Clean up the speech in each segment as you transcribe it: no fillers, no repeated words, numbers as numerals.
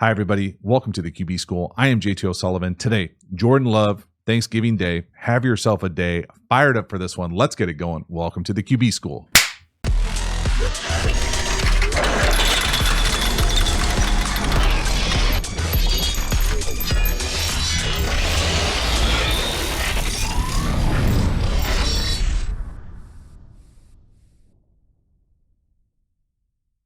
Hi, everybody. Welcome to the QB School. I am JT O'Sullivan. Today, Jordan Love, Thanksgiving Day. Have yourself a day. Fired up for this one. Let's get it going. Welcome to the QB School.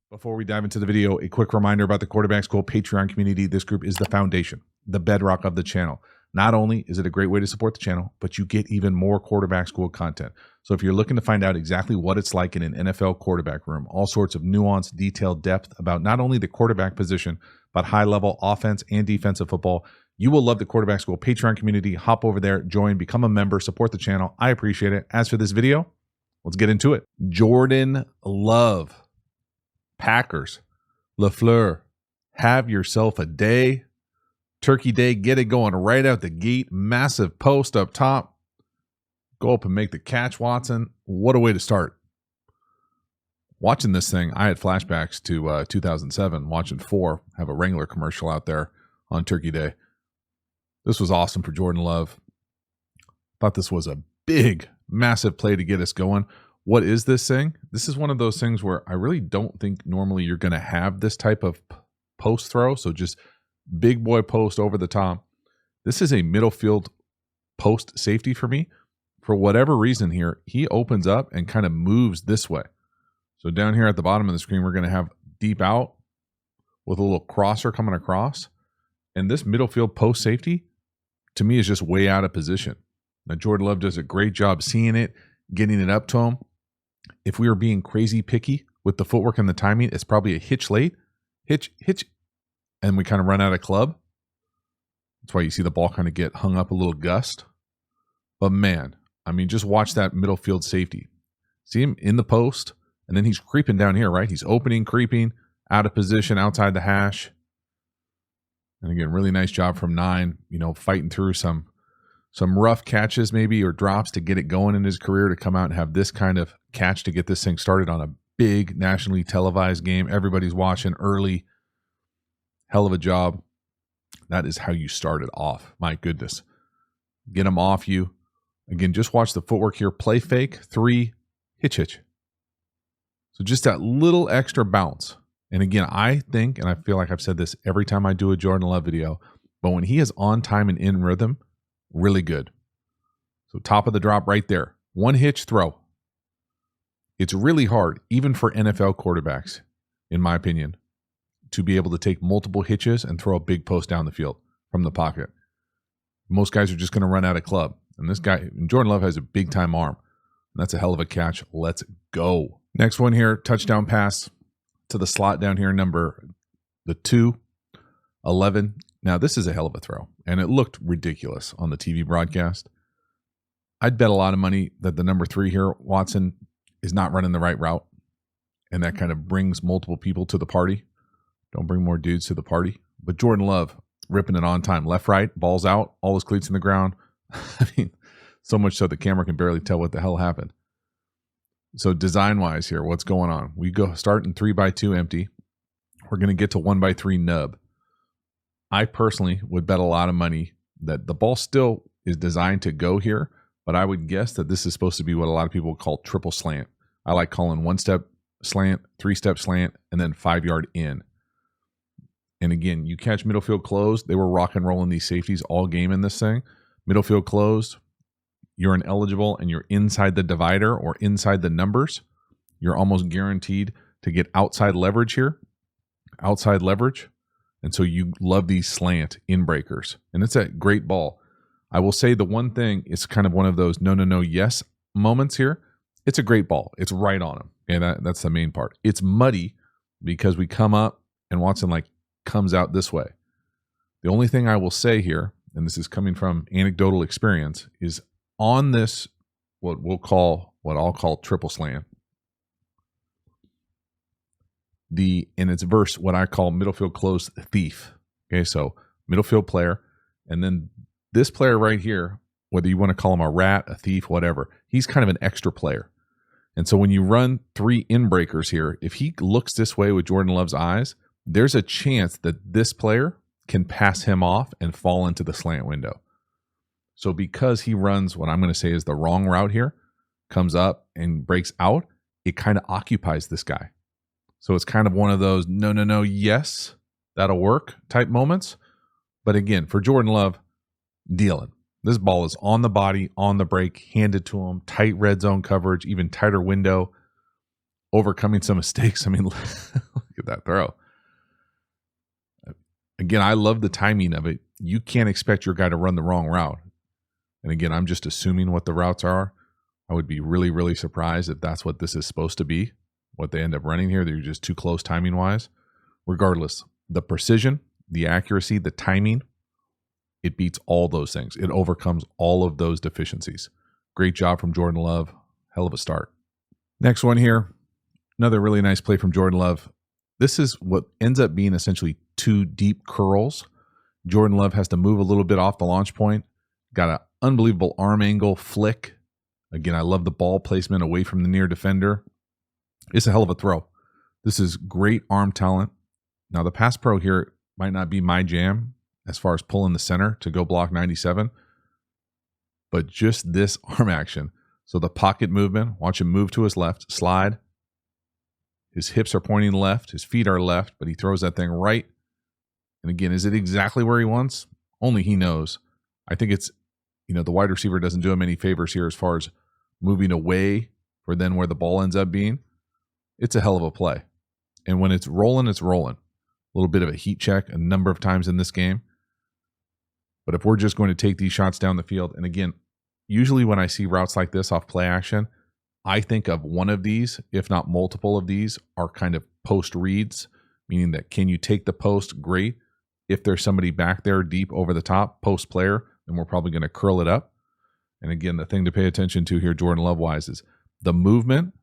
Before we dive into the video, a quick reminder about the Quarterback School Patreon community. This group is the foundation, the bedrock of the channel. Not only is it a great way to support the channel, but you get even more Quarterback School content. So if you're looking to find out exactly what it's like in an NFL quarterback room, all sorts of nuanced, detailed depth about not only the quarterback position, but high-level offense and defensive football, you will love the Quarterback School Patreon community. Hop over there, join, become a member, support the channel. I appreciate it. As for this video, let's get into it. Jordan Love. Packers, LaFleur, have yourself a day. Turkey Day, get it going right out the gate. Massive post up top. Go up and make the catch, Watson. What a way to start. Watching this thing, I had flashbacks to 2007, watching have a Wrangler commercial out there on Turkey Day. This was awesome for Jordan Love. Thought this was a big, massive play to get us going. What is this thing? This is one of those things where I really don't think normally you're going to have this type of post throw. So just big boy post over the top. This is a middle field post safety for me. For whatever reason here, he opens up and kind of moves this way. So down here at the bottom of the screen, we're going to have deep out with a little crosser coming across. And this middle field post safety, to me, is just way out of position. Now, Jordan Love does a great job seeing it, getting it up to him. If we were being crazy picky with the footwork and the timing, it's probably a hitch late, hitch, and we kind of run out of club. That's why you see the ball kind of get hung up a little gust. But man, I mean, just watch that middle field safety. See him in the post, and then he's creeping down here, right? He's opening, creeping, out of position, outside the hash. And again, really nice job from 9, fighting through some rough catches maybe or drops to get it going in his career, to come out and have this kind of catch to get this thing started on a big nationally televised game. Everybody's watching early. Hell of a job. That is how you start it off. My goodness. Get them off you. Again, just watch the footwork here. Play fake, 3, hitch. So just that little extra bounce. And again, I think, and I feel like I've said this every time I do a Jordan Love video, but when he is on time and in rhythm, really good. So top of the drop right there. 1 hitch throw. It's really hard, even for NFL quarterbacks, in my opinion, to be able to take multiple hitches and throw a big post down the field from the pocket. Most guys are just going to run out of club. And this guy, Jordan Love, has a big time arm. And that's a hell of a catch. Let's go. Next one here, touchdown pass to the slot down here, number 2, 11. Now, this is a hell of a throw, and it looked ridiculous on the TV broadcast. I'd bet a lot of money that the number 3 here, Watson, is not running the right route, and that kind of brings multiple people to the party. Don't bring more dudes to the party. But Jordan Love, ripping it on time. Left, right, ball's out, all his cleats in the ground. I mean, so much so the camera can barely tell what the hell happened. So design-wise here, what's going on? We go start in 3x2 empty. We're going to get to 1x3 nub. I personally would bet a lot of money that the ball still is designed to go here, but I would guess that this is supposed to be what a lot of people call triple slant. I like calling 1-step slant, 3-step slant, and then 5-yard in. And again, you catch middle field closed. They were rock and rolling these safeties all game in this thing. Middle field closed, you're ineligible and you're inside the divider or inside the numbers. You're almost guaranteed to get outside leverage here. Outside leverage. And so you love these slant in breakers. And it's a great ball. I will say the one thing, it's kind of one of those no, yes moments here. It's a great ball. It's right on him. And that's the main part. It's muddy because we come up and Watson comes out this way. The only thing I will say here, and this is coming from anecdotal experience, is on this, what I'll call triple slant, in its verse, what I call middle field closed thief. Okay, so middle field player, and then this player right here, whether you want to call him a rat, a thief, whatever, he's kind of an extra player. And so when you run 3 in breakers here, if he looks this way with Jordan Love's eyes, there's a chance that this player can pass him off and fall into the slant window. So because he runs what I'm going to say is the wrong route here, comes up and breaks out, it kind of occupies this guy. So it's kind of one of those no, yes, that'll work type moments. But again, for Jordan Love, dealing. This ball is on the body, on the break, handed to him, tight red zone coverage, even tighter window, overcoming some mistakes. I mean, look at that throw. Again, I love the timing of it. You can't expect your guy to run the wrong route. And again, I'm just assuming what the routes are. I would be really, really surprised if that's what this is supposed to be, what they end up running here. They're just too close timing-wise. Regardless, the precision, the accuracy, the timing, it beats all those things. It overcomes all of those deficiencies. Great job from Jordan Love. Hell of a start. Next one here, another really nice play from Jordan Love. This is what ends up being essentially two deep curls. Jordan Love has to move a little bit off the launch point. Got an unbelievable arm angle flick. Again, I love the ball placement away from the near defender. It's a hell of a throw. This is great arm talent. Now, the Pass Pro here might not be my jam as far as pulling the center to go block 97, but just this arm action. So the pocket movement, watch him move to his left, slide. His hips are pointing left, his feet are left, but he throws that thing right. And again, is it exactly where he wants? Only he knows. I think it's, the wide receiver doesn't do him any favors here as far as moving away for then where the ball ends up being. It's a hell of a play. And when it's rolling, it's rolling. A little bit of a heat check a number of times in this game. But if we're just going to take these shots down the field, and again, usually when I see routes like this off play action, I think of one of these, if not multiple of these, are kind of post reads, meaning that can you take the post? Great. If there's somebody back there deep over the top, post player, then we're probably going to curl it up. And again, the thing to pay attention to here, Jordan Love-wise, is the movement.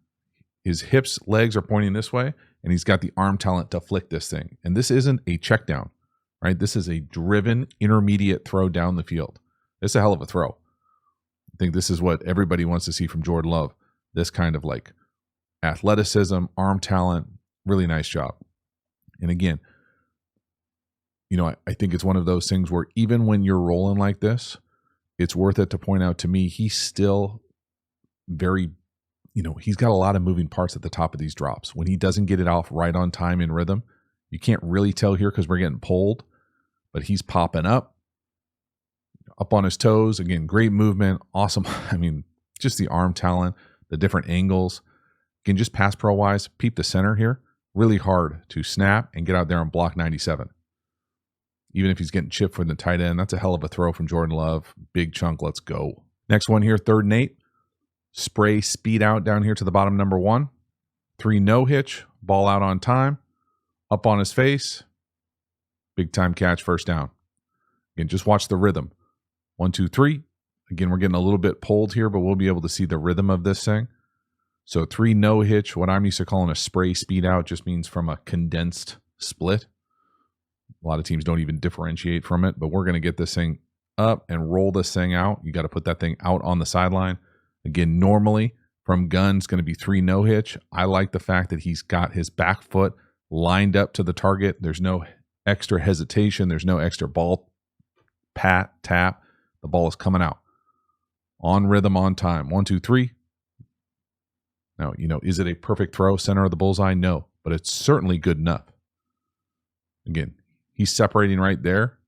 His hips, legs are pointing this way, and he's got the arm talent to flick this thing. And this isn't a check down, right? This is a driven intermediate throw down the field. It's a hell of a throw. I think this is what everybody wants to see from Jordan Love. This kind of like athleticism, arm talent, really nice job. And again, I think it's one of those things where even when you're rolling like this, it's worth it to point out to me, he's still very, he's got a lot of moving parts at the top of these drops. When he doesn't get it off right on time in rhythm, you can't really tell here because we're getting pulled, but he's popping up on his toes. Again, great movement. Awesome. I mean, just the arm talent, the different angles. Again, just Pass Pro wise, peep the center here. Really hard to snap and get out there and block 97. Even if he's getting chipped from the tight end, that's a hell of a throw from Jordan Love. Big chunk, let's go. Next one here, 3rd and 8. Spray speed out down here to the bottom, number 1. 3 no hitch, ball out on time, up on his face. Big time catch, first down. Again, just watch the rhythm. 1, 2, 3. Again, we're getting a little bit pulled here, but we'll be able to see the rhythm of this thing. So 3 no hitch, what I'm used to calling a spray speed out, just means from a condensed split. A lot of teams don't even differentiate from it, but we're going to get this thing up and roll this thing out. You got to put that thing out on the sideline. Again, normally from gun, it's going to be 3 no hitch. I like the fact that he's got his back foot lined up to the target. There's no extra hesitation. There's no extra ball pat, tap. The ball is coming out on rhythm, on time. 1, 2, 3. Now, is it a perfect throw, center of the bullseye? No, but it's certainly good enough. Again, he's separating right there.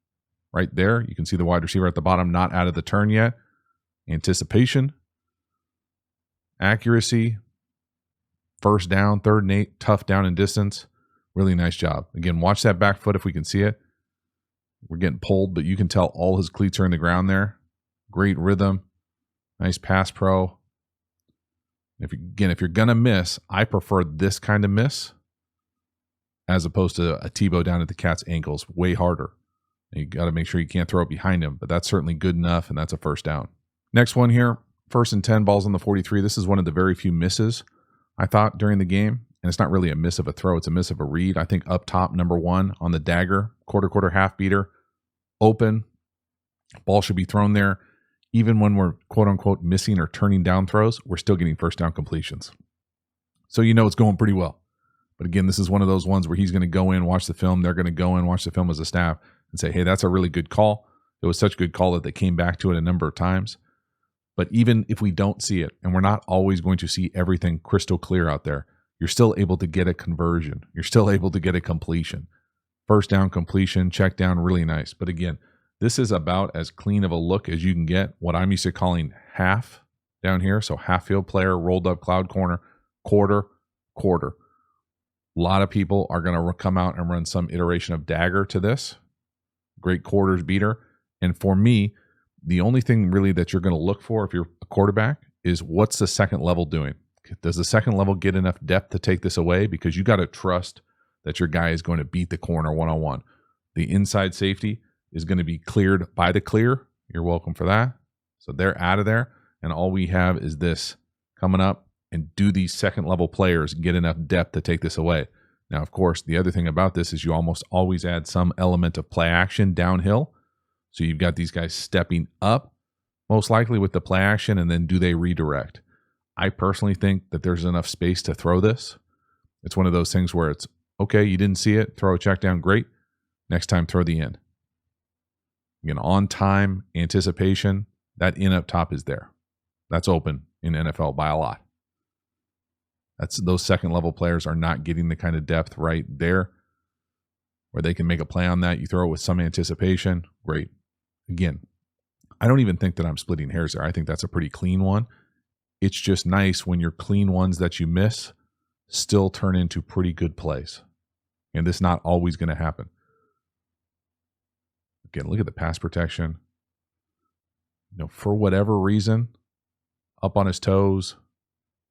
Right there. You can see the wide receiver at the bottom, not out of the turn yet. Anticipation. Accuracy. First down, 3rd and 8. Tough down and distance. Really nice job. Again, watch that back foot if we can see it. We're getting pulled, but you can tell all his cleats are in the ground there. Great rhythm. Nice Pass Pro. If you're going to miss, I prefer this kind of miss as opposed to a Tebow down at the cat's ankles. Way harder. And you got to make sure you can't throw it behind him, but that's certainly good enough, and that's a first down. Next one here, 1st and 10, balls on the 43. This is one of the very few misses I thought during the game, and it's not really a miss of a throw. It's a miss of a read. I think up top, number 1 on the dagger, quarter, half beater, open. Ball should be thrown there. Even when we're quote-unquote missing or turning down throws, we're still getting first down completions. So it's going pretty well. But again, this is one of those ones where he's going to go in, watch the film. They're going to go in, watch the film as a staff and say, hey, that's a really good call. It was such a good call that they came back to it a number of times. But even if we don't see it, and we're not always going to see everything crystal clear out there, you're still able to get a conversion. You're still able to get a completion. First down completion, check down, really nice. But again, this is about as clean of a look as you can get. What I'm used to calling half down here. So half field player, rolled up cloud corner, quarter, quarter. A lot of people are going to come out and run some iteration of dagger to this. Great quarters beater. And for me, the only thing really that you're going to look for if you're a quarterback is what's the second level doing? Does the second level get enough depth to take this away? Because you got to trust that your guy is going to beat the corner one-on-one. The inside safety is going to be cleared by the clear. You're welcome for that. So they're out of there. And all we have is this coming up, and do these second level players get enough depth to take this away? Now, of course, the other thing about this is you almost always add some element of play action downhill. So you've got these guys stepping up, most likely with the play action, and then do they redirect? I personally think that there's enough space to throw this. It's one of those things where it's, okay, you didn't see it, throw a check down, great. Next time, throw the in. Again, on time, anticipation, that in up top is there. That's open in NFL by a lot. Those second level players are not getting the kind of depth right there where they can make a play on that. You throw it with some anticipation, great. Again, I don't even think that I'm splitting hairs there. I think that's a pretty clean one. It's just nice when your clean ones that you miss still turn into pretty good plays. And this is not always going to happen. Again, look at the pass protection. For whatever reason, up on his toes.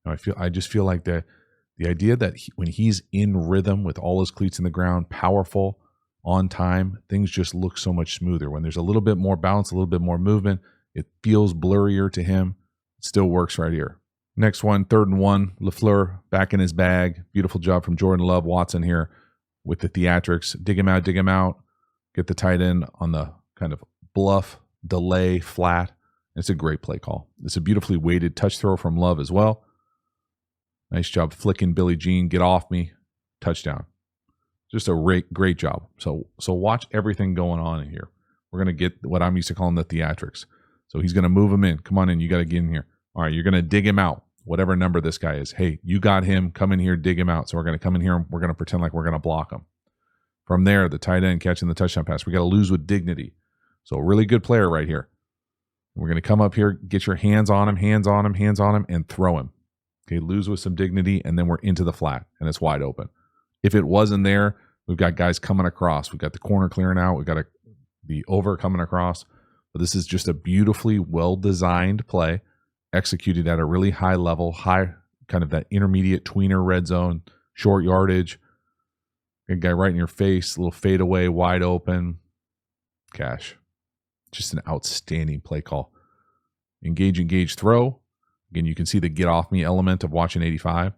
I just feel like the idea that when he's in rhythm with all his cleats in the ground, powerful, on time, things just look so much smoother. When there's a little bit more bounce, a little bit more movement, it feels blurrier to him. It still works right here. Next one, 3rd and 1, LaFleur back in his bag. Beautiful job from Jordan Love, Watson here with the theatrics. Dig him out. Get the tight end on the kind of bluff, delay, flat. It's a great play call. It's a beautifully weighted touch throw from Love as well. Nice job flicking Billie Jean. Get off me. Touchdown. Just a great job. So watch everything going on in here. We're going to get what I'm used to calling the theatrics. So he's going to move him in. Come on in. You got to get in here. All right, you're going to dig him out. Whatever number this guy is. Hey, you got him. Come in here, dig him out. So we're going to come in here. We're going to pretend like we're going to block him. From there, the tight end catching the touchdown pass. We got to lose with dignity. So a really good player right here. We're going to come up here, get your hands on him, and throw him. Okay, lose with some dignity, and then we're into the flat, and it's wide open. If it wasn't there, we've got guys coming across. We've got the corner clearing out. We've got the over coming across. But this is just a beautifully well-designed play, executed at a really high level, high kind of that intermediate tweener red zone, short yardage. A guy right in your face, a little fadeaway, wide open. Cash. Just an outstanding play call. Engage, throw. Again, you can see the get off me element of watching 85.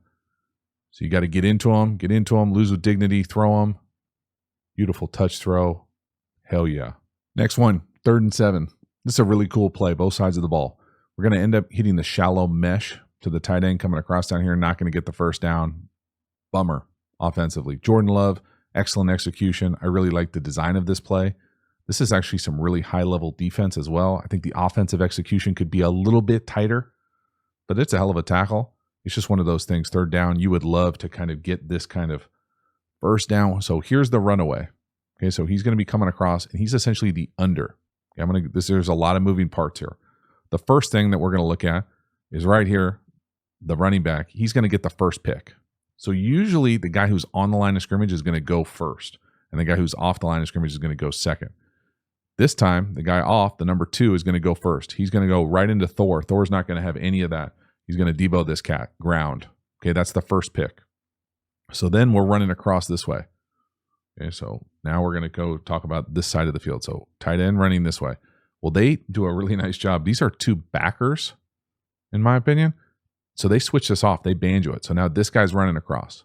So you got to get into them, lose with dignity, throw them. Beautiful touch throw. Hell yeah. Next one, 3rd and 7. This is a really cool play, both sides of the ball. We're going to end up hitting the shallow mesh to the tight end coming across down here, not going to get the first down. Bummer offensively. Jordan Love, excellent execution. I really like the design of this play. This is actually some really high-level defense as well. I think the offensive execution could be a little bit tighter, but it's a hell of a tackle. It's just one of those things. 3rd down, you would love to kind of get this kind of first down. So here's the runaway. Okay, so he's going to be coming across, and he's essentially the under. Okay, there's a lot of moving parts here. The first thing that we're going to look at is right here, the running back. He's going to get the first pick. So usually the guy who's on the line of scrimmage is going to go first, and the guy who's off the line of scrimmage is going to go second. This time, the guy off, the number 2, is going to go first. He's going to go right into Thor. Thor's not going to have any of that. He's going to debo this cat, ground. Okay, that's the first pick. So then we're running across this way. Okay, so now we're going to go talk about this side of the field. So tight end running this way. Well, they do a really nice job. These are 2 backers, in my opinion. So they switch this off. They banjo it. So now this guy's running across.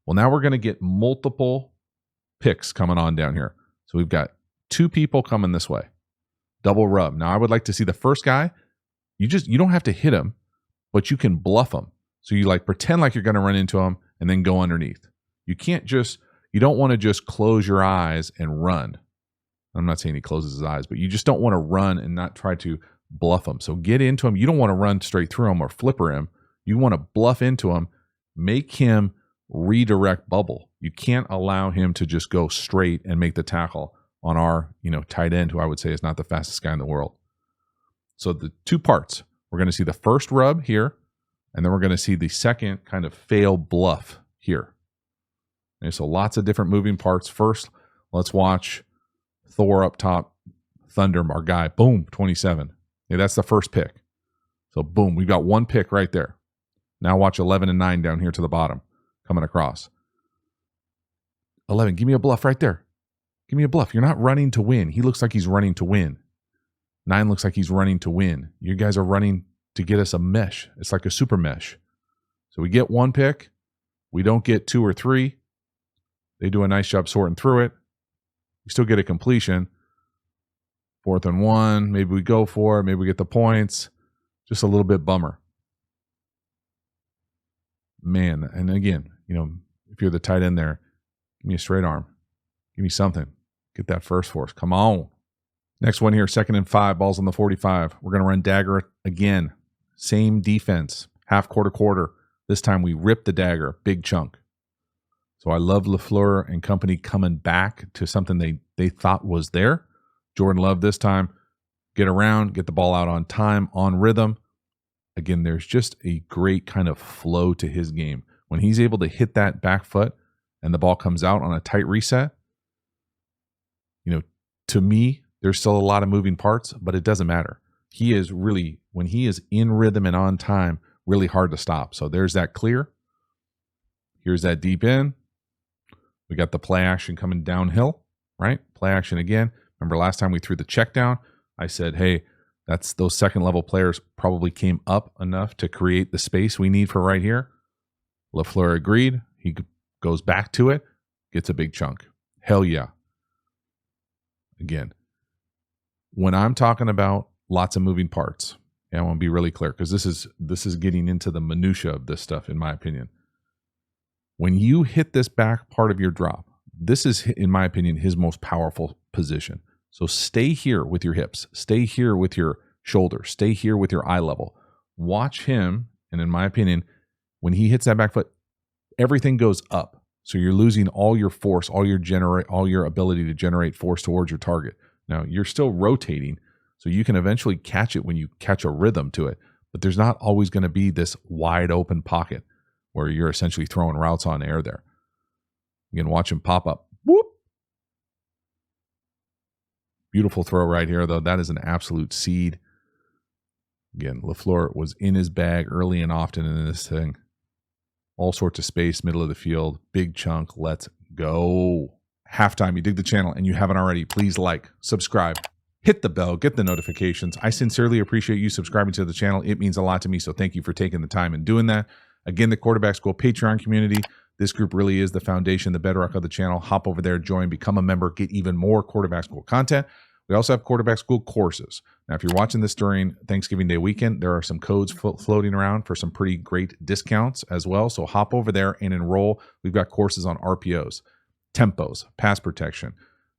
Well, now we're going to get multiple picks coming on down here. So we've got 2 people coming this way. Double rub. Now I would like to see the first guy. You don't have to hit him, but you can bluff him. So you pretend like you're going to run into him and then go underneath. You don't want to just close your eyes and run. I'm not saying he closes his eyes, but you just don't want to run and not try to bluff him. So get into him. You don't want to run straight through him or flipper him. You want to bluff into him, make him redirect bubble. You can't allow him to just go straight and make the tackle on our, tight end, who I would say is not the fastest guy in the world. So the two parts, we're going to see the first rub here, and then we're going to see the second kind of fail bluff here. Okay, so lots of different moving parts. First, let's watch Thor up top, Thunder, our guy. Boom, 27. Okay, that's the first pick. So boom, we've got one pick right there. Now watch 11 and 9 down here to the bottom, coming across. 11, give me a bluff right there. Give me a bluff. You're not running to win. He looks like he's running to win. 9 looks like he's running to win. You guys are running to get us a mesh. It's like a super mesh. So we get one pick. We don't get 2 or 3. They do a nice job sorting through it. We still get a completion. 4th and 1. Maybe we go for it. Maybe we get the points. Just a little bit bummer. Man, and again, if you're the tight end there, give me a straight arm. Give me something. Get that first for us. Come on. Next one here, 2nd and 5, balls on the 45. We're going to run dagger again. Same defense, half quarter. This time we rip the dagger, big chunk. So I love LaFleur and company coming back to something they thought was there. Jordan Love this time, get around, get the ball out on time, on rhythm. Again, there's just a great kind of flow to his game. When he's able to hit that back foot and the ball comes out on a tight reset, to me, there's still a lot of moving parts, but it doesn't matter. He is really, when he is in rhythm and on time, really hard to stop. So there's that clear. Here's that deep in. We got the play action coming downhill, right? Play action again. Remember last time we threw the check down, I said, hey, those second level players probably came up enough to create the space we need for right here. LaFleur agreed. He goes back to it, gets a big chunk. Hell yeah. Again, when I'm talking about lots of moving parts, I want to be really clear because this is getting into the minutia of this stuff, in my opinion. When you hit this back part of your drop, this is, in my opinion, his most powerful position. So stay here with your hips. Stay here with your shoulder. Stay here with your eye level. Watch him, and in my opinion, when he hits that back foot, everything goes up. So you're losing all your force, all your ability to generate force towards your target. Now, you're still rotating, so you can eventually catch it when you catch a rhythm to it, but there's not always going to be this wide open pocket where you're essentially throwing routes on air there. You can watch him pop up. Whoop! Beautiful throw right here, though. That is an absolute seed. Again, LaFleur was in his bag early and often in this thing. All sorts of space, middle of the field, big chunk. Let's go. Halftime, you dig the channel and you haven't already, please like, subscribe, hit the bell, get the notifications. I sincerely appreciate you subscribing to the channel. It means a lot to me, so thank you for taking the time and doing that. Again, the Quarterback School Patreon community. This group really is the foundation, the bedrock of the channel. Hop over there, join, become a member, get even more Quarterback School content. We also have Quarterback School courses. Now, if you're watching this during Thanksgiving Day weekend, there are some codes floating around for some pretty great discounts as well. So hop over there and enroll. We've got courses on RPOs, tempos, pass protection.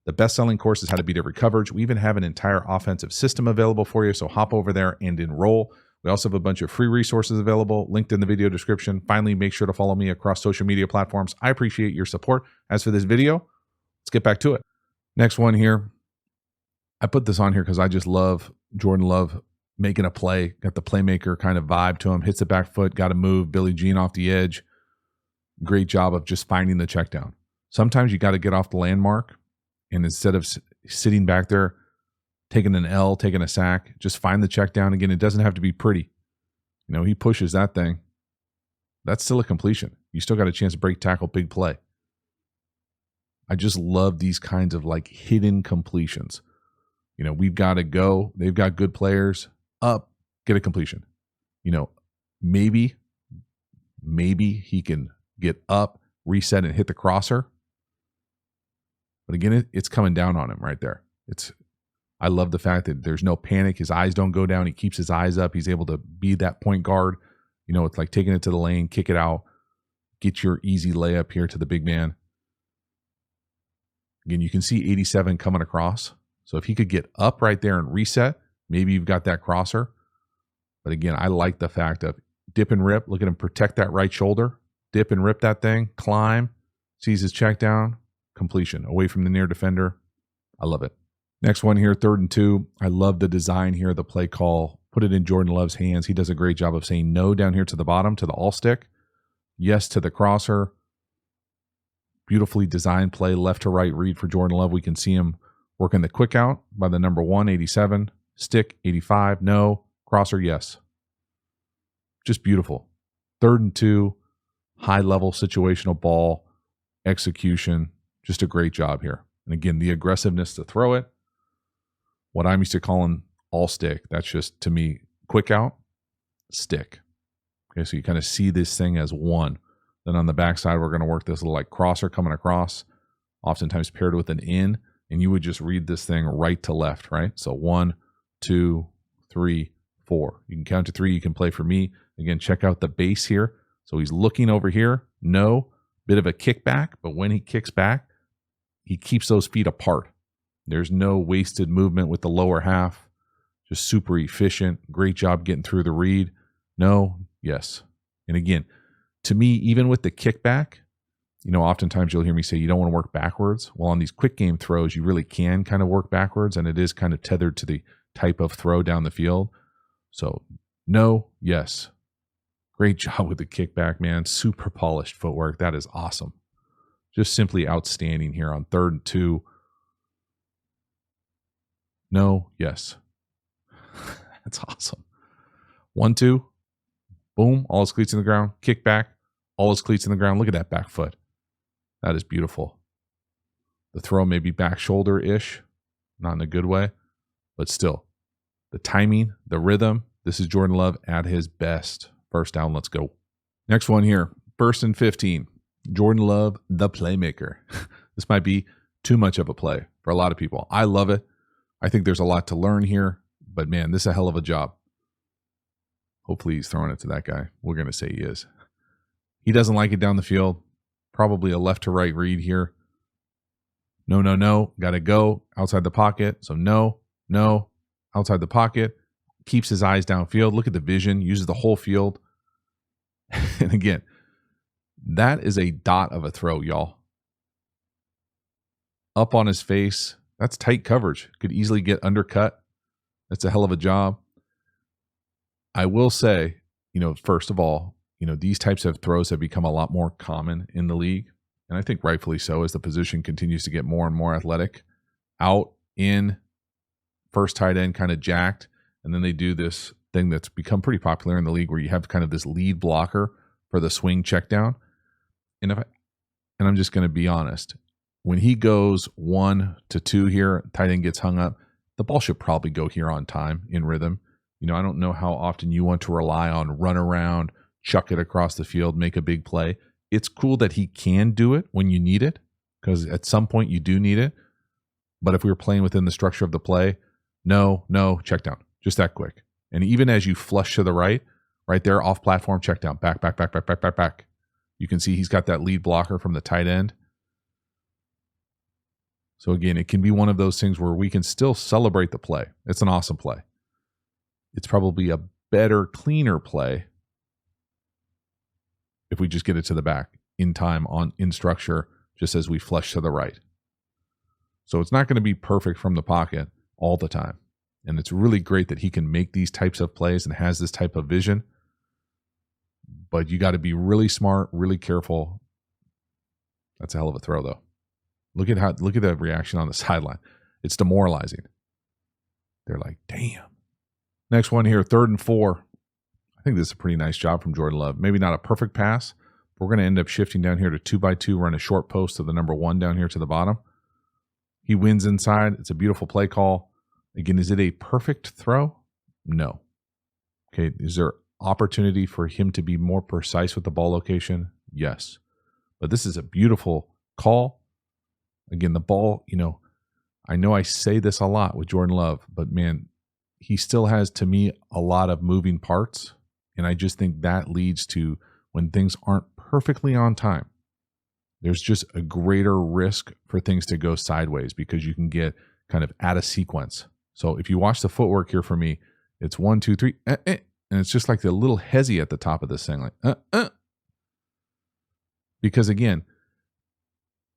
The best-selling course is how to beat every coverage. We even have an entire offensive system available for you. So hop over there and enroll. We also have a bunch of free resources available linked in the video description. Finally, make sure to follow me across social media platforms. I appreciate your support. As for this video, let's get back to it. Next one here. I put this on here because I just love Jordan Love making a play. Got the playmaker kind of vibe to him. Hits the back foot. Got to move. Billie Jean off the edge. Great job of just finding the check down. Sometimes you got to get off the landmark. And instead of sitting back there, taking an L, taking a sack, just find the check down. Again, it doesn't have to be pretty. He pushes that thing. That's still a completion. You still got a chance to break tackle, big play. I just love these kinds of like hidden completions. We've got to go. They've got good players. Up, get a completion. Maybe he can get up, reset, and hit the crosser. But again, it's coming down on him right there. I love the fact that there's no panic. His eyes don't go down. He keeps his eyes up. He's able to be that point guard. It's like taking it to the lane, kick it out. get your easy layup here to the big man. Again, you can see 87 coming across. So if he could get up right there and reset, maybe you've got that crosser. But again, I like the fact of dip and rip. Look at him protect that right shoulder. Dip and rip that thing. Climb. Sees his check down. Completion. Away from the near defender. I love it. Next one here, 3rd and 2. I love the design here, the play call. Put it in Jordan Love's hands. He does a great job of saying no down here to the bottom, to the all stick. Yes to the crosser. Beautifully designed play, left to right read for Jordan Love. We can see him working the quick out by the number 1, 87. Stick, 85. No. Crosser, yes. Just beautiful. 3rd and 2. High level situational ball. Execution. Just a great job here. And again, the aggressiveness to throw it. What I'm used to calling all stick. That's just, to me, quick out, stick. Okay, so you kind of see this thing as one. Then on the backside, we're going to work this little like crosser coming across, oftentimes paired with an in, and you would just read this thing right to left, right? So 1, 2, 3, 4. You can count to 3. You can play for me. Again, check out the base here. So he's looking over here. No, bit of a kickback, but when he kicks back, he keeps those feet apart. There's no wasted movement with the lower half. Just super efficient. Great job getting through the read. No, yes. And again, to me, even with the kickback, you know, oftentimes you'll hear me say you don't want to work backwards. Well, on these quick game throws, you really can kind of work backwards, and it is kind of tethered to the type of throw down the field. So no, yes. Great job with the kickback, man. Super polished footwork. That is awesome. Just simply outstanding here on 3rd and 2. No, yes. That's awesome. 1, 2. Boom. All his cleats in the ground. Kick back. All his cleats in the ground. Look at that back foot. That is beautiful. The throw may be back shoulder-ish. Not in a good way. But still. The timing, the rhythm. This is Jordan Love at his best. First down. Let's go. Next one here. 1st and 15. Jordan Love, the playmaker. This might be too much of a play for a lot of people. I love it. I think there's a lot to learn here. But man, this is a hell of a job. Hopefully he's throwing it to that guy. We're going to say he is. He doesn't like it down the field. Probably a left to right read here. No, no, no. Got to go outside the pocket. So no, no. Outside the pocket. Keeps his eyes downfield. Look at the vision. Uses the whole field. And again, that is a dot of a throw, y'all. Up on his face. That's tight coverage. Could easily get undercut. That's a hell of a job. I will say, you know, first of all, you know, these types of throws have become a lot more common in the league. And I think rightfully so as the position continues to get more and more athletic. Out, in, first tight end kind of jacked. And then they do this thing that's become pretty popular in the league where you have kind of this lead blocker for the swing check down. And I'm just going to be honest, when he goes 1 to 2 here, tight end gets hung up, the ball should probably go here on time in rhythm. You know, I don't know how often you want to rely on run around, chuck it across the field, make a big play. It's cool that he can do it when you need it, because at some point you do need it. But if we were playing within the structure of the play, no, check down, just that quick. And even as you flush to the right there, off platform, check down, back. You can see he's got that lead blocker from the tight end. So again, it can be one of those things where we can still celebrate the play. It's an awesome play. It's probably a better, cleaner play if we just get it to the back in time, in structure, just as we flush to the right. So it's not going to be perfect from the pocket all the time. And it's really great that he can make these types of plays and has this type of vision. But you got to be really smart, really careful. That's a hell of a throw, though. Look at that reaction on the sideline. It's demoralizing. They're like, damn. Next one here, 3rd and 4. I think this is a pretty nice job from Jordan Love. Maybe not a perfect pass. But we're going to end up shifting down here to 2x2, run a short post to the number 1 down here to the bottom. He wins inside. It's a beautiful play call. Again, is it a perfect throw? No. Okay, is there opportunity for him to be more precise with the ball location? Yes. But this is a beautiful call. Again, the ball, you know I say this a lot with Jordan Love, but man, he still has, to me, a lot of moving parts. And I just think that leads to when things aren't perfectly on time, there's just a greater risk for things to go sideways because you can get kind of out of sequence. So if you watch the footwork here for me, it's 1, 2, 3, and it's just like the little hezzy at the top of this thing, like because again,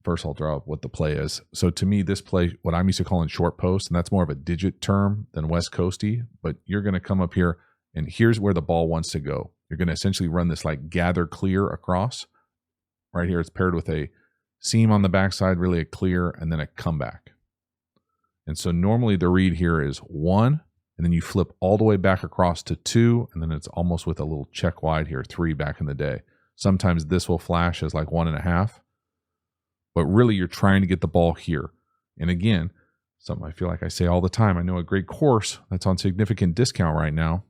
first I'll draw up what the play is. So to me, this play, what I'm used to calling short post, and that's more of a digit term than West Coasty, but you're going to come up here and here's where the ball wants to go. You're going to essentially run this like gather clear across. Right here, it's paired with a seam on the backside, really a clear, and then a comeback. And so normally the read here is 1, and then you flip all the way back across to 2, and then it's almost with a little check wide here, 3 back in the day. Sometimes this will flash as like 1.5, but really you're trying to get the ball here. And again, something I feel like I say all the time, I know a great course that's on significant discount right now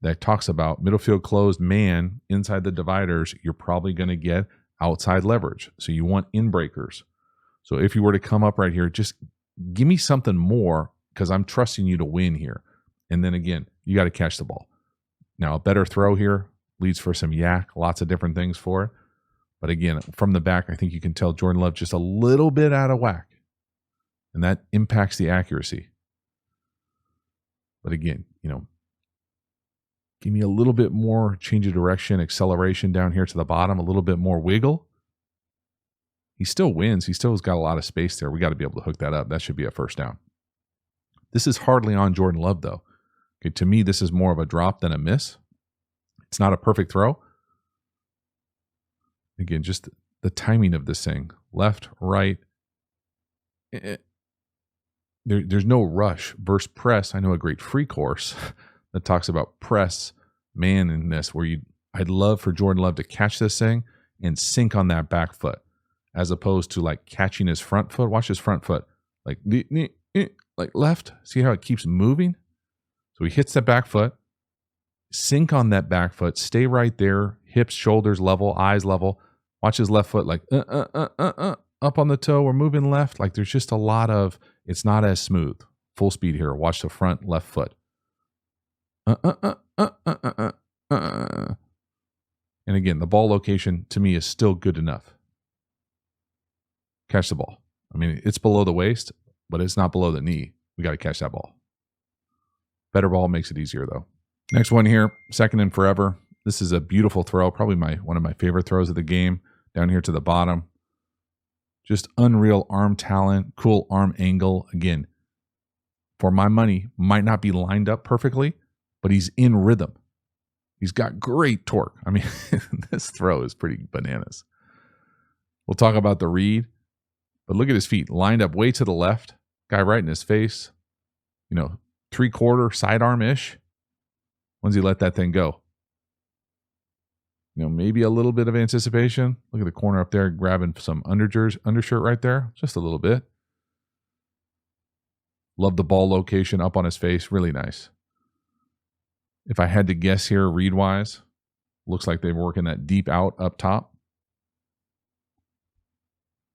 that talks about middle field closed man inside the dividers, you're probably going to get outside leverage. So you want in breakers. So if you were to come up right here, just give me something more because I'm trusting you to win here. And then again, you got to catch the ball. Now a better throw here leads for some yak, lots of different things for it. But again, from the back, I think you can tell Jordan Love just a little bit out of whack. And that impacts the accuracy. But again, give me a little bit more change of direction, acceleration down here to the bottom, a little bit more wiggle. He still wins. He still has got a lot of space there. We got to be able to hook that up. That should be a first down. This is hardly on Jordan Love, though. Okay, to me, this is more of a drop than a miss. It's not a perfect throw. Again, just the timing of this thing. Left, right. There's no rush versus press. I know a great free course that talks about press man in this where I'd love for Jordan Love to catch this thing and sink on that back foot as opposed to like catching his front foot. Watch his front foot like left. See how it keeps moving? So he hits that back foot, sink on that back foot, stay right there, hips, shoulders level, eyes level. Watch his left foot like up on the toe. We're moving left. Like there's just a lot of, it's not as smooth. Full speed here. Watch the front left foot. And again, the ball location to me is still good enough. Catch the ball. I mean, it's below the waist, but it's not below the knee. We got to catch that ball. Better ball makes it easier though. Next one here, second and forever. This is a beautiful throw, probably one of my favorite throws of the game. Down here to the bottom. Just unreal arm talent, cool arm angle. Again, for my money, might not be lined up perfectly, but he's in rhythm. He's got great torque. I mean, this throw is pretty bananas. We'll talk about the read, but look at his feet lined up way to the left. Guy right in his face. 3/4 sidearm-ish. When's he let that thing go? Maybe a little bit of anticipation. Look at the corner up there, grabbing some undershirt right there. Just a little bit. Love the ball location up on his face. Really nice. If I had to guess here, read-wise, looks like they're working that deep out up top.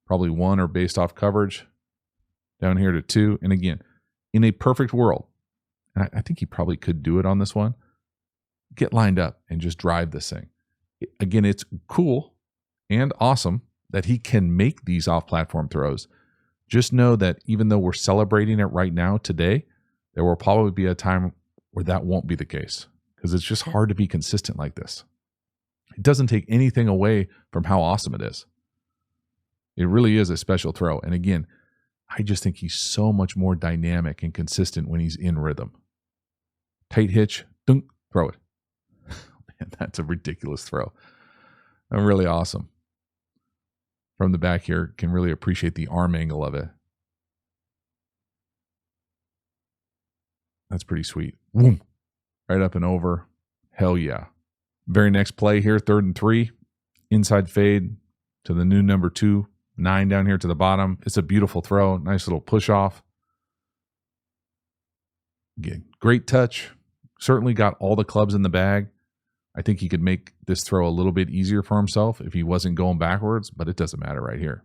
Probably 1 or based off coverage. Down here to 2. And again, in a perfect world, and I think he probably could do it on this one, get lined up and just drive this thing. Again, it's cool and awesome that he can make these off-platform throws. Just know that even though we're celebrating it right now today, there will probably be a time where that won't be the case because it's just hard to be consistent like this. It doesn't take anything away from how awesome it is. It really is a special throw. And again, I just think he's so much more dynamic and consistent when he's in rhythm. Tight hitch, dunk, throw it. Man, that's a ridiculous throw. Really awesome. From the back here, can really appreciate the arm angle of it. That's pretty sweet. Boom. Right up and over. Hell yeah. Very next play here, 3rd and 3. Inside fade to the new number 2. 9 down here to the bottom. It's a beautiful throw. Nice little push off. Again, great touch. Certainly got all the clubs in the bag. I think he could make this throw a little bit easier for himself if he wasn't going backwards, but it doesn't matter right here.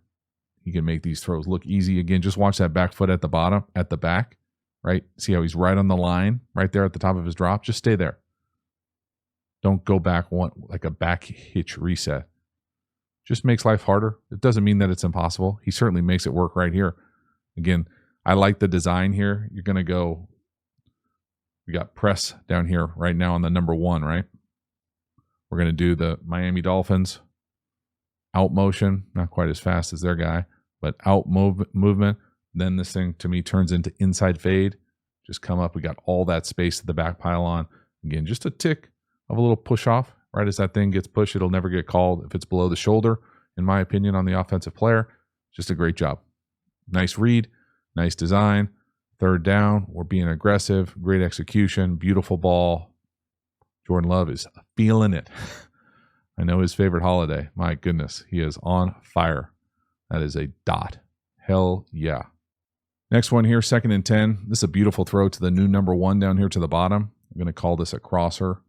He can make these throws look easy. Again, just watch that back foot at the bottom, at the back, right? See how he's right on the line, right there at the top of his drop? Just stay there. Don't go back like a back hitch reset. Just makes life harder. It doesn't mean that it's impossible. He certainly makes it work right here. Again, I like the design here. You're going to go, we got press down here right now on the number 1, right? We're going to do the Miami Dolphins out motion, not quite as fast as their guy, but out movement. Then this thing to me turns into inside fade. Just come up. We got all that space to the back pylon. Again, just a tick of a little push off. Right as that thing gets pushed, it'll never get called if it's below the shoulder, in my opinion, on the offensive player. Just a great job. Nice read, nice design. 3rd down, we're being aggressive, great execution, beautiful ball. Jordan Love is feeling it. I know his favorite holiday. My goodness, he is on fire. That is a dot. Hell yeah. Next one here, 2nd and 10. This is a beautiful throw to the new number 1 down here to the bottom. I'm going to call this a crosser.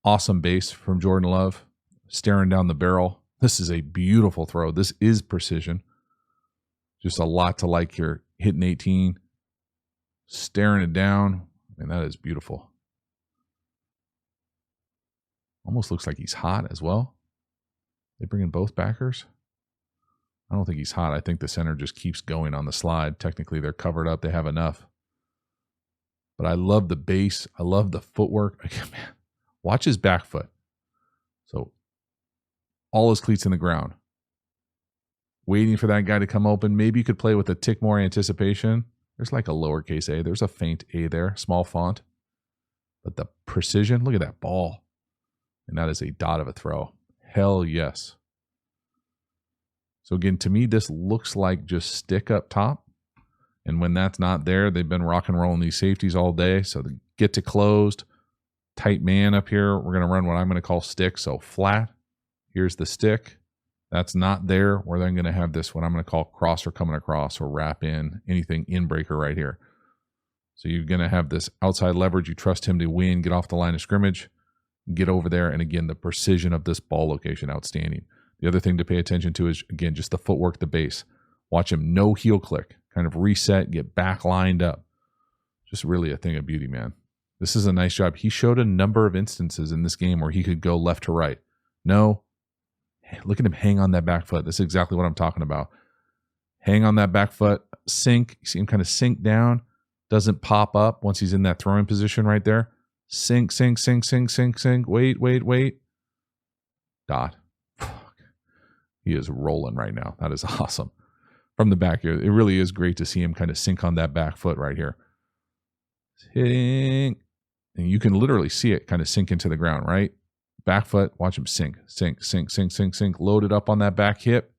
Awesome base from Jordan Love, staring down the barrel. This is a beautiful throw. This is precision. Just a lot to like here. Hitting 18, staring it down. And that is beautiful. Almost looks like he's hot as well. They bring in both backers. I don't think he's hot. I think the center just keeps going on the slide. Technically, they're covered up. They have enough. But I love the base. I love the footwork. Man, watch his back foot. So all his cleats in the ground. Waiting for that guy to come open. Maybe you could play with a tick more anticipation. There's like a lowercase a. There's a faint a there, small font. But the precision, look at that ball. And that is a dot of a throw. Hell yes. So again, to me, this looks like just stick up top. And when that's not there, they've been rock and rolling these safeties all day. So they get to closed. Tight man up here. We're going to run what I'm going to call stick. So flat. Here's the stick. That's not there. We're then going to have this, what I'm going to call crosser coming across or wrap in, anything in breaker right here. So you're going to have this outside leverage. You trust him to win, get off the line of scrimmage, get over there. And again, the precision of this ball location, outstanding. The other thing to pay attention to is, again, just the footwork, the base. Watch him, no heel click, kind of reset, get back lined up. Just really a thing of beauty, man. This is a nice job. He showed a number of instances in this game where he could go left to right. No, look at him hang on that back foot. This is exactly what I'm talking about. Hang on that back foot, sink. You see him kind of sink down. Doesn't pop up once he's in that throwing position right there. Sink, sink, sink, sink, sink, sink. Wait, wait, wait. Dot. He is rolling right now. That is awesome. From the back here, it really is great to see him kind of sink on that back foot right here. Hitting. And you can literally see it kind of sink into the ground, right? Back foot, watch him sink, sink, sink, sink, sink, sink. Load it up on that back hip.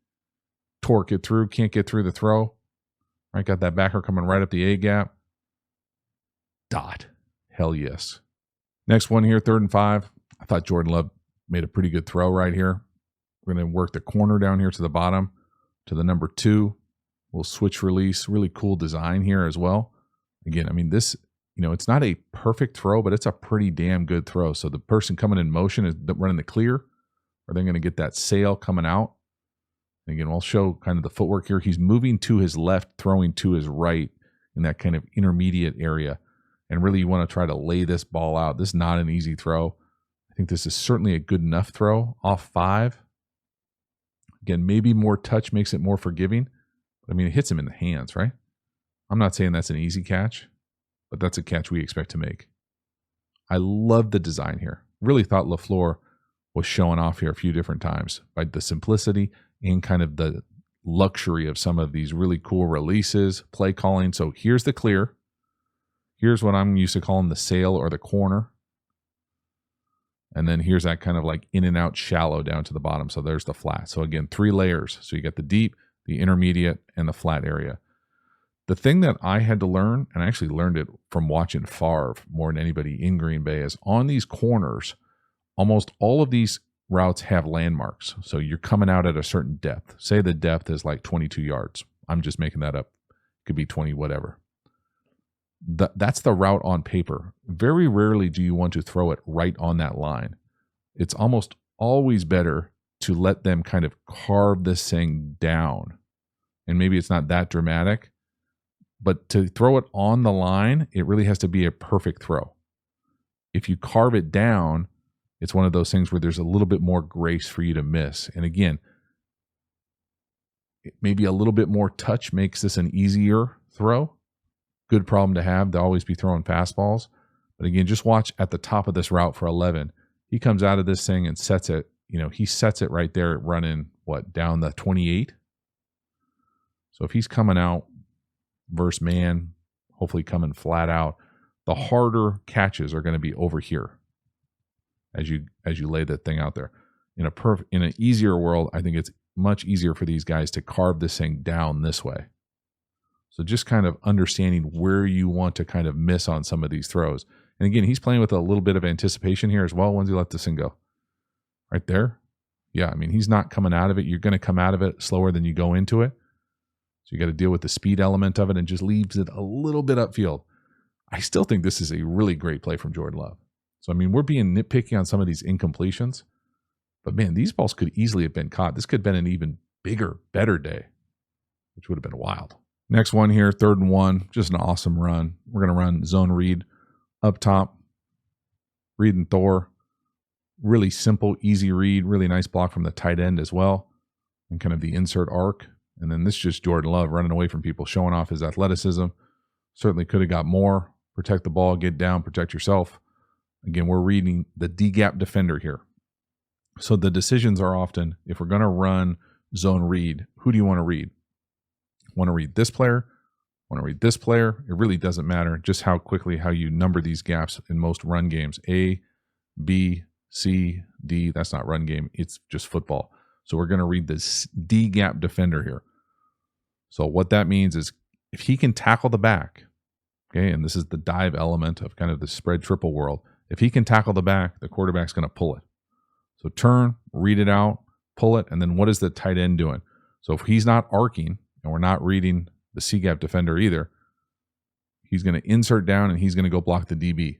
Torque it through. Can't get through the throw. Right, got that backer coming right up the A gap. Dot. Hell yes. Next one here, 3rd and 5. I thought Jordan Love made a pretty good throw right here. We're going to work the corner down here to the bottom to the number 2. We'll switch release. Really cool design here as well. Again, I mean, this, it's not a perfect throw, but it's a pretty damn good throw. So the person coming in motion is running the clear, or they're going to get that sail coming out. And again, we'll show kind of the footwork here. He's moving to his left, throwing to his right in that kind of intermediate area. And really, you want to try to lay this ball out. This is not an easy throw. I think this is certainly a good enough throw off 5. Again, maybe more touch makes it more forgiving. But I mean, it hits him in the hands, right? I'm not saying that's an easy catch, but that's a catch we expect to make. I love the design here. Really thought LaFleur was showing off here a few different times by the simplicity and kind of the luxury of some of these really cool releases, play calling. So here's the clear. Here's what I'm used to calling the sail or the corner. And then here's that kind of like in and out shallow down to the bottom. So there's the flat. So again, 3 layers. So you got the deep, the intermediate, and the flat area. The thing that I had to learn, and I actually learned it from watching Favre more than anybody in Green Bay, is on these corners, almost all of these routes have landmarks. So you're coming out at a certain depth. Say the depth is like 22 yards. I'm just making that up. Could be 20, whatever. That's the route on paper. Very rarely do you want to throw it right on that line. It's almost always better to let them kind of carve this thing down. And maybe it's not that dramatic, but to throw it on the line, it really has to be a perfect throw. If you carve it down, it's one of those things where there's a little bit more grace for you to miss. And again, maybe a little bit more touch makes this an easier throw. Good problem to have, to always be throwing fastballs. But again, just watch at the top of this route for 11. He comes out of this thing and sets it, he sets it right there running, down the 28. So if he's coming out versus man, hopefully coming flat out, the harder catches are going to be over here as you lay that thing out there. In an easier world, I think it's much easier for these guys to carve this thing down this way. So just kind of understanding where you want to kind of miss on some of these throws. And again, he's playing with a little bit of anticipation here as well. Once you let this thing go right there. Yeah, I mean, he's not coming out of it. You're going to come out of it slower than you go into it. So you got to deal with the speed element of it, and just leaves it a little bit upfield. I still think this is a really great play from Jordan Love. So, I mean, we're being nitpicky on some of these incompletions. But, man, these balls could easily have been caught. This could have been an even bigger, better day, which would have been wild. Next one here, 3rd and 1. Just an awesome run. We're going to run zone read up top. Read and Thor. Really simple, easy read. Really nice block from the tight end as well. And kind of the insert arc. And then this is just Jordan Love running away from people, showing off his athleticism. Certainly could have got more. Protect the ball, get down, protect yourself. Again, we're reading the D-gap defender here. So the decisions are often, if we're going to run zone read, who do you want to read? Want to read this player? Want to read this player? It really doesn't matter just how you number these gaps in most run games. A, B, C, D. That's not run game. It's just football. So we're going to read this D-gap defender here. So what that means is if he can tackle the back, okay, and this is the dive element of kind of the spread triple world. If he can tackle the back, the quarterback's going to pull it. So turn, read it out, pull it, and then what is the tight end doing? So if he's not arcing, and we're not reading the C-gap defender either, he's going to insert down and he's going to go block the DB.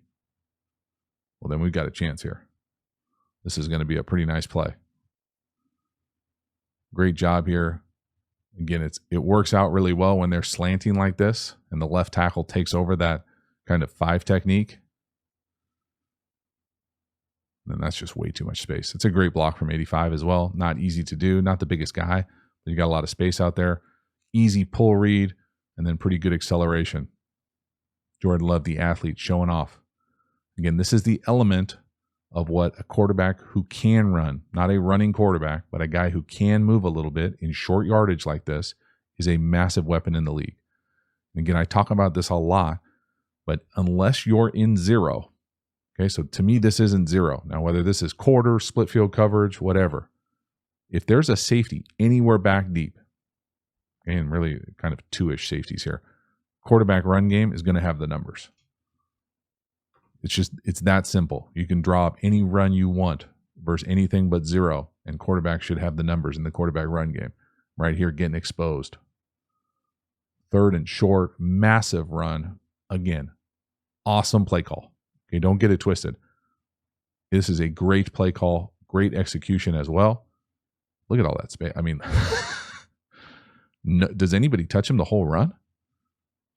Well, then we've got a chance here. This is going to be a pretty nice play. Great job here. Again, it works out really well when they're slanting like this and the left tackle takes over that kind of 5 technique. Then that's just way too much space. It's a great block from 85 as well. Not easy to do. Not the biggest guy, but you got a lot of space out there. Easy pull read, and then pretty good acceleration. Jordan Love, the athlete, showing off. Again, this is the element of what a quarterback who can run, not a running quarterback, but a guy who can move a little bit in short yardage like this, is a massive weapon in the league. And again, I talk about this a lot, but unless you're in zero, okay, so to me, this isn't zero. Now, whether this is quarter, split field coverage, whatever, if there's a safety anywhere back deep, and really kind of 2-ish safeties here, quarterback run game is going to have the numbers. It's that simple. You can draw up any run you want versus anything but zero, and quarterback should have the numbers in the quarterback run game. Right here, getting exposed. 3rd and short, massive run. Again, awesome play call. Okay, don't get it twisted. This is a great play call, great execution as well. Look at all that space. I mean, no, does anybody touch him the whole run?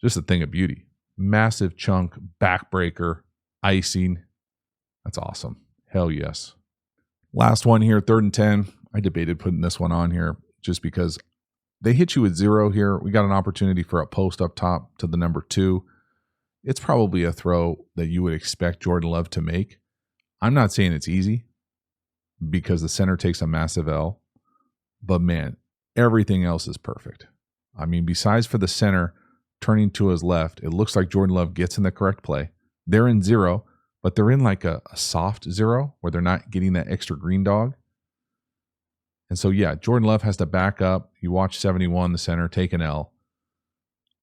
Just a thing of beauty. Massive chunk, backbreaker, icing. That's awesome. Hell yes. Last one here, 3rd and 10. I debated putting this one on here just because they hit you with 0 here. We got an opportunity for a post up top to the number 2. It's probably a throw that you would expect Jordan Love to make. I'm not saying it's easy because the center takes a massive L, but man, everything else is perfect. I mean, besides for the center turning to his left, it looks like Jordan Love gets in the correct play. They're in 0, but they're in like a soft 0 where they're not getting that extra green dog. And so, yeah, Jordan Love has to back up. You watch 71, the center, take an L.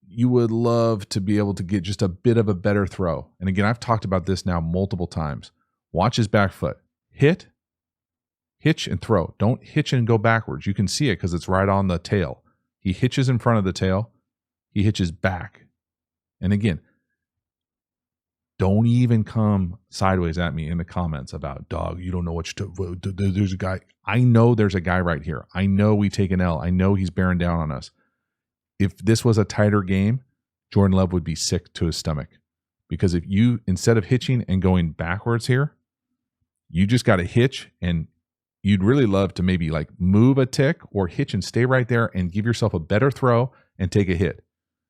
You would love to be able to get just a bit of a better throw. And again, I've talked about this now multiple times. Watch his back foot. Hit, hitch, and throw. Don't hitch and go backwards. You can see it because it's right on the tail. He hitches in front of the tail. He hitches back. And again, don't even come sideways at me in the comments about, dog, you don't know what you do. There's a guy. I know there's a guy right here. I know we take an L. I know he's bearing down on us. If this was a tighter game, Jordan Love would be sick to his stomach. Because if you, instead of hitching and going backwards here, You just got to hitch, and you'd really love to maybe like move a tick or hitch and stay right there and give yourself a better throw and take a hit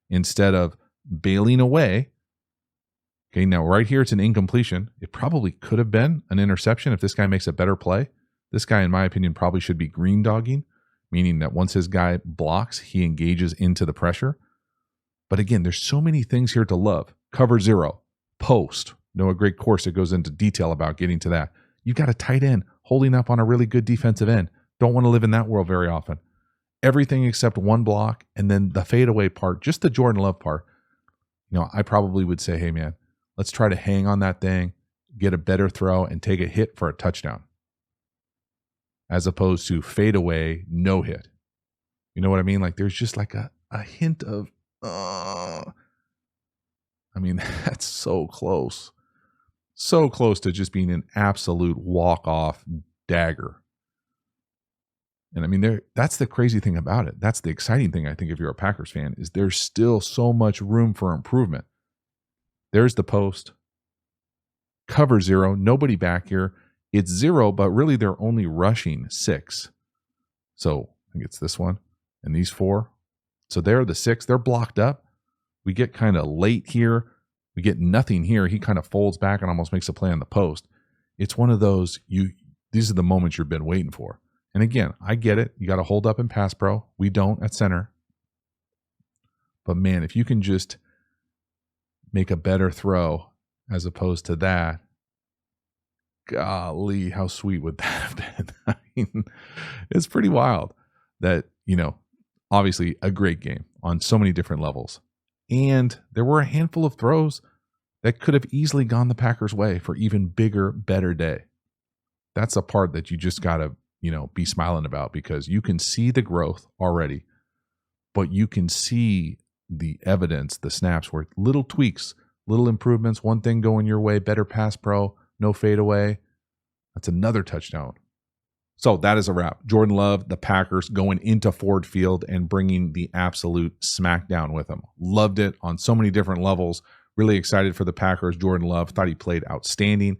instead of bailing away. Okay, now right here, it's an incompletion. It probably could have been an interception if this guy makes a better play. This guy, in my opinion, probably should be green dogging, meaning that once his guy blocks, he engages into the pressure. But again, there's so many things here to love. Cover zero, post. Know a great course that goes into detail about getting to that. You've got a tight end holding up on a really good defensive end. Don't want to live in that world very often. Everything except one block, and then the fadeaway part, just the Jordan Love part. I probably would say, hey, man, let's try to hang on that thing, get a better throw, and take a hit for a touchdown, as opposed to fadeaway, no hit. You know what I mean? Like there's just like a hint of, that's so close. So close to just being an absolute walk-off dagger. And that's the crazy thing about it. That's the exciting thing, I think, if you're a Packers fan, is there's still so much room for improvement. There's the post. Cover zero. Nobody back here. It's zero, but really they're only rushing 6. So I think it's this one and these 4. So they're the 6. They're blocked up. We get kind of late here. We get nothing here. He kind of folds back and almost makes a play on the post. It's one of those, these are the moments you've been waiting for. And again, I get it. You got to hold up in pass pro. We don't at center. But man, if you can just make a better throw as opposed to that, golly, how sweet would that have been? It's pretty wild that, obviously a great game on so many different levels. And there were a handful of throws that could have easily gone the Packers' way for even bigger, better day. That's a part that you just got to, be smiling about, because you can see the growth already, but you can see the evidence, the snaps where little tweaks, little improvements, one thing going your way, better pass pro, no fadeaway. That's another touchdown. So that is a wrap. Jordan Love, the Packers going into Ford Field and bringing the absolute smackdown with them. Loved it on so many different levels. Really excited for the Packers. Jordan Love, thought he played outstanding.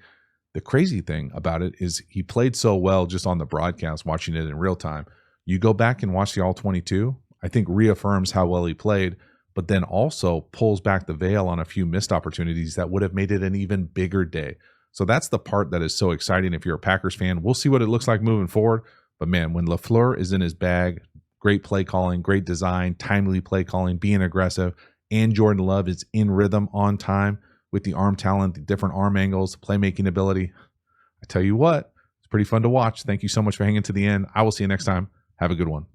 The crazy thing about it is he played so well just on the broadcast, watching it in real time. You go back and watch the All-22, I think reaffirms how well he played, but then also pulls back the veil on a few missed opportunities that would have made it an even bigger day. So that's the part that is so exciting if you're a Packers fan. We'll see what it looks like moving forward. But man, when LaFleur is in his bag, great play calling, great design, timely play calling, being aggressive, and Jordan Love is in rhythm on time with the arm talent, the different arm angles, playmaking ability. I tell you what, it's pretty fun to watch. Thank you so much for hanging to the end. I will see you next time. Have a good one.